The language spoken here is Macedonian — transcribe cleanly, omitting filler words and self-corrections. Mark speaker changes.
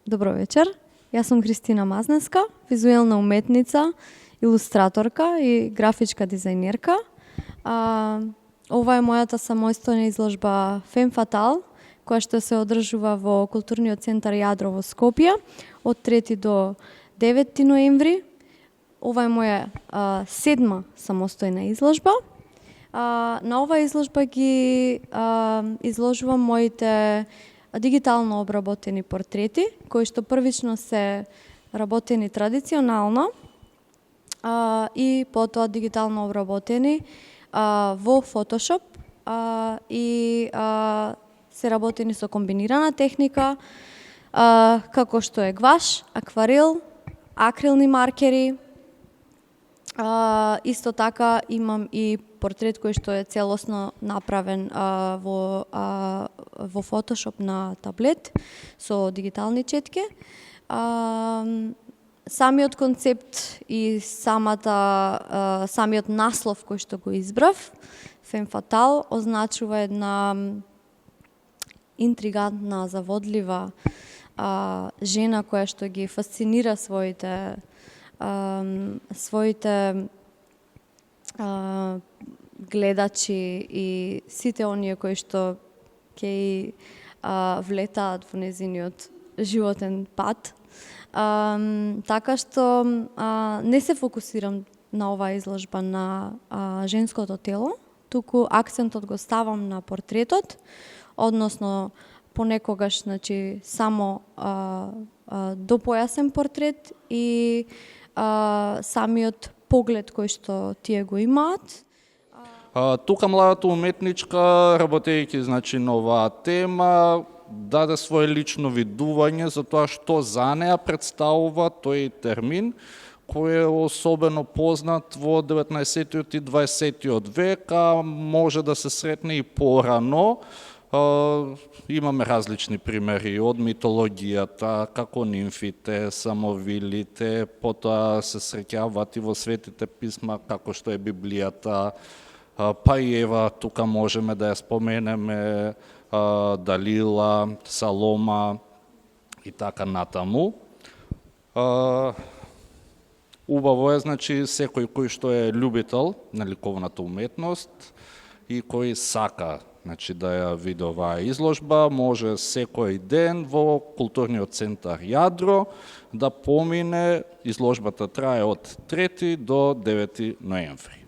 Speaker 1: Добро вечер. Јас сум Христина Мазнеска, визуелна уметница, илустраторка и графичка дизајнерка. Ова е мојата самостојна изложба Femme Fatale, која што се одржува во Културниот центар Јадро во Скопје од 3 до 9 ноември. Ова е моја 7-ма самостојна изложба. На оваа изложба ги изложувам моите дигитално обработени портрети, кои што првично се работени традиционално и потоа дигитално обработени во Photoshop и се работени со комбинирана техника, како што е гуаш, акварел, акрилни маркери. Исто така имам и портрет кој што е целосно направен во Photoshop на таблет со дигитални четки. Самиот концепт и самиот наслов кој што го избрав, Femme Fatale, означува една интригантна, заводлива жена која што ги фасцинира своите гледачи и сите оние кои што ќе влетаат во незиниот животен пат. Така што не се фокусирам на оваа изложба на женското тело, туку акцентот го ставам на портретот, односно понекогаш само допојасен портрет и самиот поглед кој што тие го имаат.
Speaker 2: Тука младата уметничка, работејќи на оваа тема, даде свое лично видување за тоа што за неа представува тој термин, кој е особено познат во 19 и 20 век, а може да се сретне и порано. Имаме различни примери од митологијата, како нимфите, самовилите, потоа се среќаваат и во светите писма, како што е Библијата, па и ева, тука можеме да ја споменеме Далила, Салома и така натаму. Убаво е, секој кој што е љубител на ликовната уметност и кој сака да ја види оваа изложба, може секој ден во Културниот центар Јадро да помине. Изложбата трае од 3 до 9 ноември.